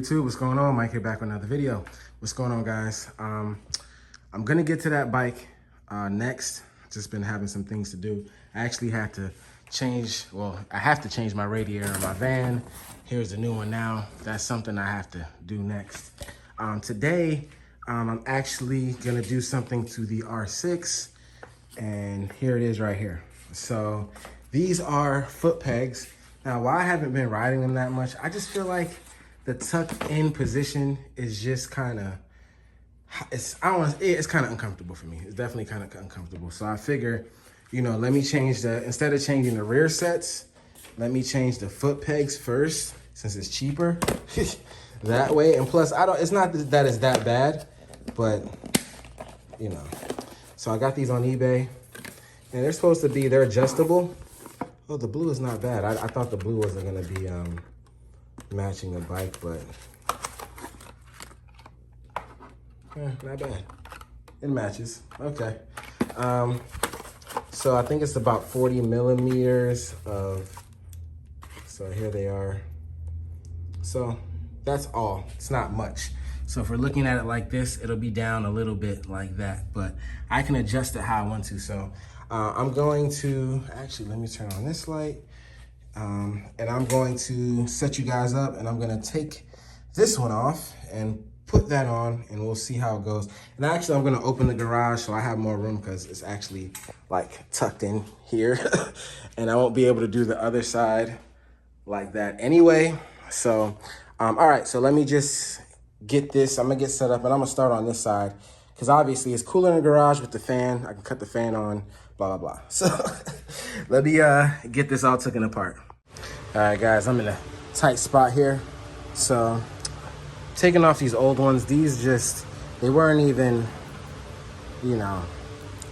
YouTube? What's going on? Mike here back with another video. What's going on, guys? I'm gonna get to that bike next. Just been having some things to do. I actually had to change, well, I have to change my radiator in my van. Here's the new one now. That's something I have to do next. Today, I'm actually gonna do something to the R6, and here it is right here. So these are foot pegs. Now, while I haven't been riding them that much, I just feel like the tucked in position is just kind of, it's kind of uncomfortable for me. It's definitely kind of uncomfortable. So I figure, you know, let me change instead of changing the rear sets, let me change the foot pegs first, since it's cheaper that way. And plus, it's not that it's that bad, but you know. So I got these on eBay, and they're adjustable. Oh, the blue is not bad. I thought the blue wasn't gonna be matching the bike, but not bad. It matches. Okay. So I think it's about 40 millimeters so here they are. So that's all. It's not much. So if we're looking at it like this, it'll be down a little bit like that, but I can adjust it how I want to. So I'm going to, actually, let me turn on this light. And I'm going to set you guys up, and I'm gonna take this one off and put that on, and we'll see how it goes. And actually, I'm gonna open the garage so I have more room, because it's actually like tucked in here. And I won't be able to do the other side like that anyway. So, all right, so let me just get this. I'm gonna get set up, and I'm gonna start on this side, because obviously it's cooler in the garage with the fan. I can cut the fan on, blah, blah, blah. So let me get this all taken apart. All right, guys, I'm in a tight spot here. So taking off these old ones, they weren't even, you know,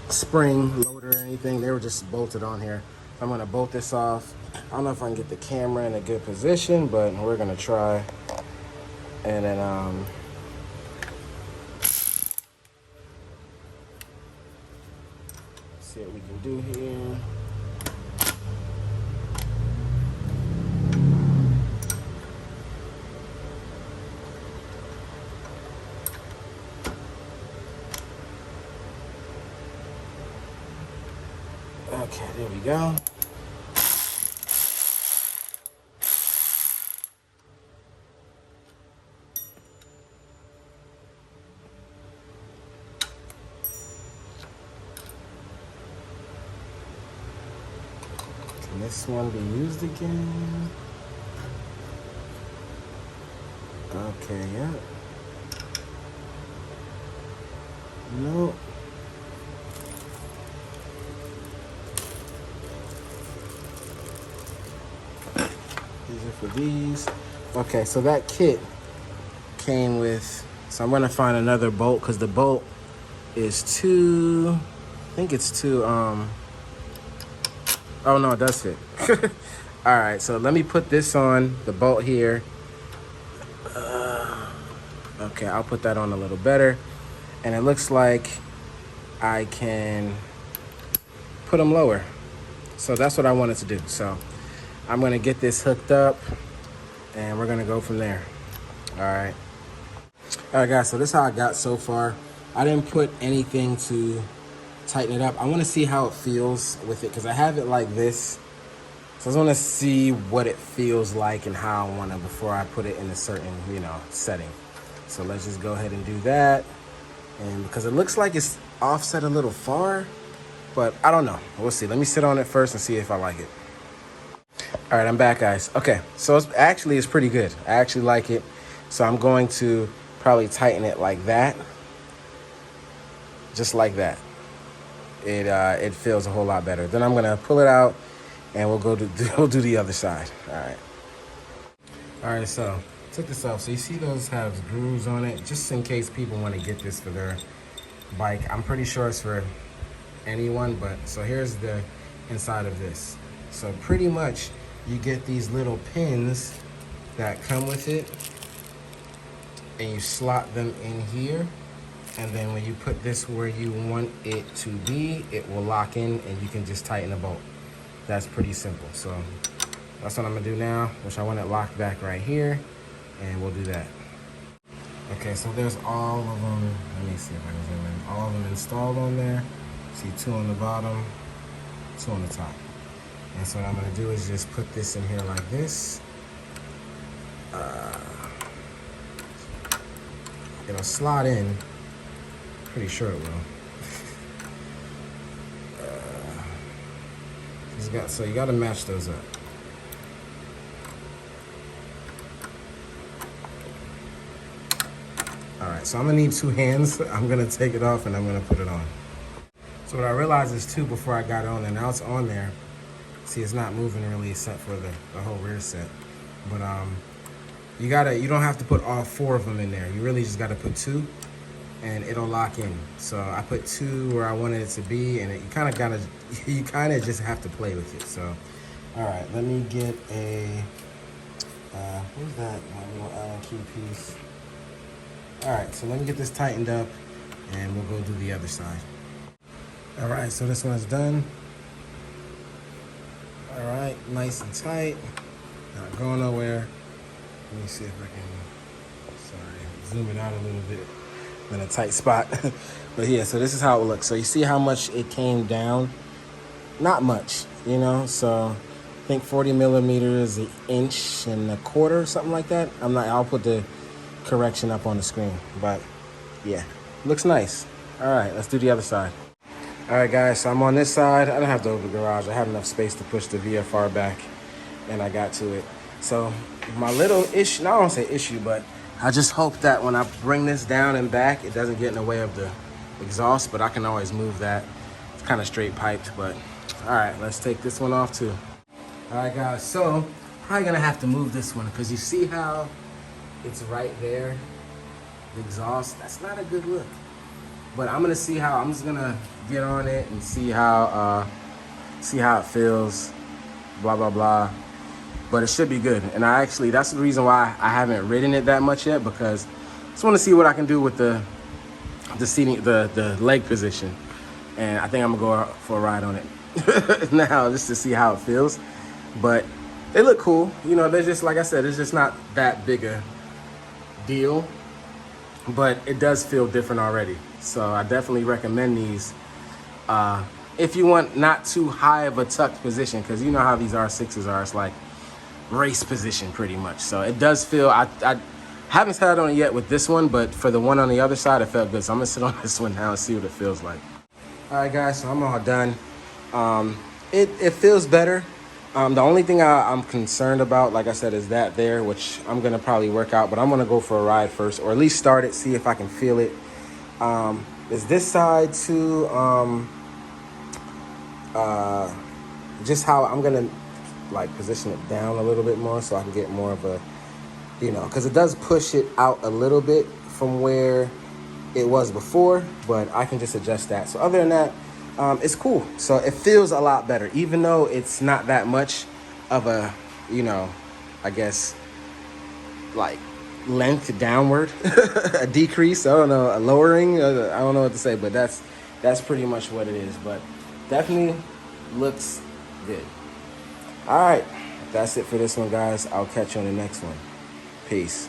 spring loaded or anything. They were just bolted on here. I'm gonna bolt this off. I don't know if I can get the camera in a good position, but we're gonna try. And then, see what we can do here. Okay, there we go. Can this one be used again? Okay, yeah. Nope. These are for these. Okay, so that kit came with, so I'm gonna find another bolt, because the bolt is I think it's too, oh no, it does fit. All right, so let me put this on, the bolt here. Okay, I'll put that on a little better. And it looks like I can put them lower. So that's what I wanted to do. So I'm gonna get this hooked up, and we're gonna go from there. All right. All right, guys, so this is how I got so far. I didn't put anything to tighten it up. I wanna see how it feels with it, because I have it like this. So I just wanna see what it feels like and how I wanna, before I put it in a certain, you know, setting. So let's just go ahead and do that. And because it looks like it's offset a little far, but I don't know. We'll see. Let me sit on it first and see if I like it. All right, I'm back, guys. Okay, so it's pretty good. I actually like it. So I'm going to probably tighten it like that. Just like that. It feels a whole lot better. Then I'm gonna pull it out, and we'll do the other side. All right. All right, so took this off. So you see those have grooves on it, just in case people want to get this for their bike. I'm pretty sure it's for anyone, but so here's the inside of this. So pretty much you get these little pins that come with it, and you slot them in here. And then when you put this where you want it to be, it will lock in, and you can just tighten the bolt. That's pretty simple. So that's what I'm gonna do now, which I want it locked back right here, and we'll do that. Okay, so there's all of them. Let me see if I can zoom in. All of them installed on there. See 2 on the bottom, 2 on the top. And so what I'm gonna do is just put this in here like this. It'll slide in. Pretty sure it will. So you gotta match those up. All right, so I'm gonna need 2 hands. I'm gonna take it off and I'm gonna put it on. So what I realized is too, before I got it on there, now it's on there. See, it's not moving really except for the whole rear set. But you don't have to put all 4 of them in there. You really just gotta put 2 and it'll lock in. So I put 2 where I wanted it to be, and you kind of just have to play with it. So, all right, let me get a, where's that, my little Allen key piece? All right, so let me get this tightened up and we'll go do the other side. All right, so this one's done. All right, nice and tight, not going nowhere. Let me see if I can, sorry, zoom it out a little bit. In a tight spot. But yeah, so this is how it looks. So you see how much it came down? Not much, you know? So I think 40 millimeters, 1.25 inches, something like that. I'll put the correction up on the screen, but yeah, looks nice. All right, let's do the other side. All right, guys, so I'm on this side. I don't have to open the garage. I have enough space to push the VFR back, and I got to it. So my little issue, I don't want to say issue, but I just hope that when I bring this down and back, it doesn't get in the way of the exhaust, but I can always move that. It's kind of straight piped, but all right, let's take this one off too. All right, guys, so probably gonna have to move this one because you see how it's right there, the exhaust. That's not a good look. But I'm just gonna get on it and see how it feels, blah, blah, blah. But it should be good. And that's the reason why I haven't ridden it that much yet, because I just want to see what I can do with the seating, the leg position. And I think I'm gonna go for a ride on it now, just to see how it feels. But they look cool. You know, they're just, like I said, it's just not that big a deal, but it does feel different already. So I definitely recommend these if you want not too high of a tucked position, because you know how these R6s are. It's like race position pretty much. So it does feel, I haven't sat on it yet with this one, but for the one on the other side, it felt good. So I'm gonna sit on this one now and see what it feels like. All right, guys, so I'm all done. It feels better. The only thing I'm concerned about, like I said, is that there, which I'm gonna probably work out, but I'm gonna go for a ride first, or at least start it, see if I can feel it. Is this side too, just how I'm gonna like position it down a little bit more so I can get more of a, you know, because it does push it out a little bit from where it was before, but I can just adjust that. So other than that, it's cool. So it feels a lot better, even though it's not that much of a, you know, I guess like length downward, a decrease, I don't know, a lowering, I don't know what to say, but that's pretty much what it is. But definitely looks good. All right, that's it for this one, guys. I'll catch you on the next one. Peace.